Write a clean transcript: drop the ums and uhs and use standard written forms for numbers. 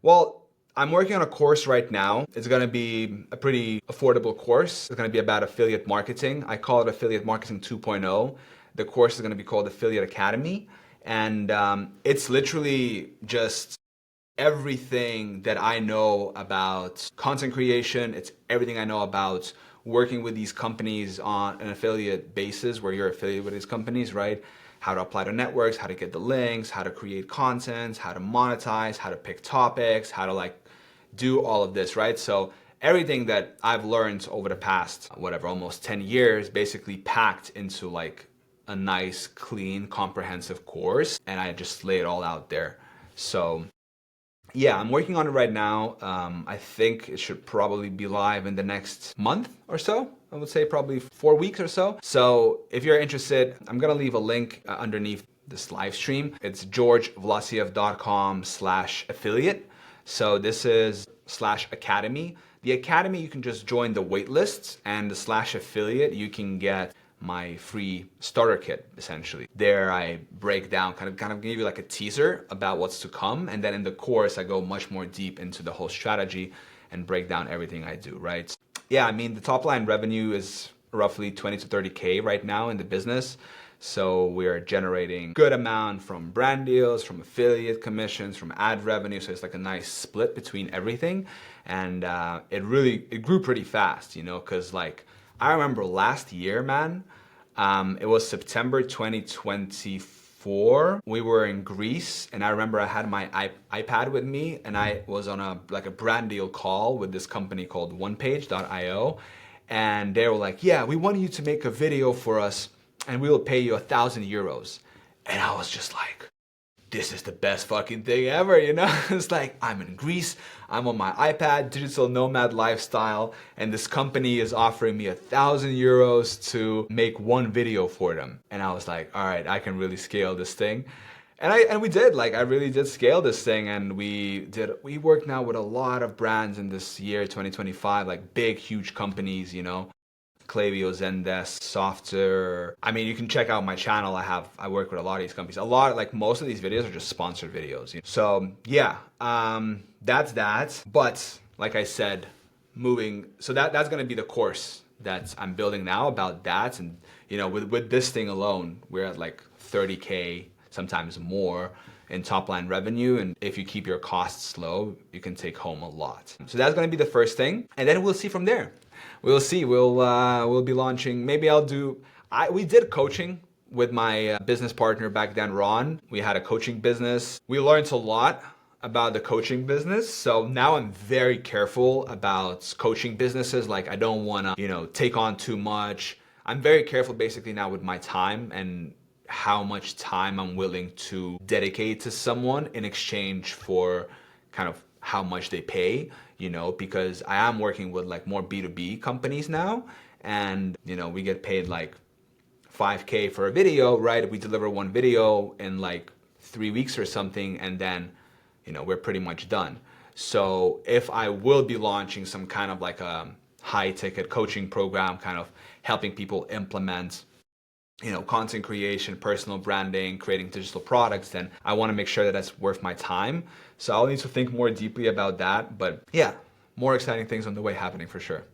Well, I'm working on a course right now. It's going to be a pretty affordable course. It's going to be about affiliate marketing. I call it Affiliate Marketing 2.0. The course is going to be called Affiliate Academy. And it's literally just everything that I know about content creation. It's everything I know about working with these companies on an affiliate basis where you're affiliated with these companies, right? How to apply to networks, how to get the links, how to create content, how to monetize, how to pick topics, how to like do all of this, right? So everything that I've learned over the past, whatever, almost 10 years, basically packed into like a nice, clean, comprehensive course. And I just lay it all out there. So yeah, I'm working on it right now. I think it should probably be live in the next month or so. I would say probably 4 weeks or so. So if you're interested, I'm gonna leave a link underneath this live stream. It's georgevlasiev.com/affiliate. So this is /academy. The academy, you can just join the wait lists, and the /affiliate, you can get my free starter kit, essentially. There I break down, kind of give you like a teaser about what's to come, and then in the course I go much more deep into the whole strategy and break down everything I do, right? Yeah, I mean, the top line revenue is roughly 20 to 30K right now in the business. So we're generating good amount from brand deals, from affiliate commissions, from ad revenue. So it's like a nice split between everything. And it grew pretty fast, you know, because like I remember last year, man, it was September 2024. We were in Greece, and I remember I had my iPad with me, and I was on a brand deal call with this company called OnePage.io, and they were like, "Yeah, we want you to make a video for us, and we will pay you €1,000." And I was just like, this is the best fucking thing ever, you know? It's like, I'm in Greece, I'm on my iPad, digital nomad lifestyle, and this company is offering me €1,000 to make one video for them. And I was like, all right, I can really scale this thing. And we did, like, I really did scale this thing, and we worked now with a lot of brands in this year, 2025, like big, huge companies, you know? Klaviyo, Zendesk, Software. I mean, you can check out my channel. I work with a lot of these companies. Most of these videos are just sponsored videos. You know? So yeah, that's that. But like I said, that's gonna be the course that I'm building now about that. And you know, with this thing alone, we're at like 30K, sometimes more in top line revenue. And if you keep your costs low, you can take home a lot. So that's gonna be the first thing. And then we'll see from there. We'll see. We'll be launching. Maybe we did coaching with my business partner back then, Ron. We had a coaching business. We learned a lot about the coaching business. So now I'm very careful about coaching businesses. Like I don't want to, you know, take on too much. I'm very careful basically now with my time and how much time I'm willing to dedicate to someone in exchange for kind of how much they pay, you know, because I am working with like more B2B companies now, and you know, we get paid like 5K for a video, right? If we deliver one video in like 3 weeks or something, and then, you know, we're pretty much done. So if I will be launching some kind of like a high ticket coaching program, kind of helping people implement, you know, content creation, personal branding, creating digital products, then I want to make sure that that's worth my time. So I'll need to think more deeply about that. But yeah, more exciting things on the way happening for sure.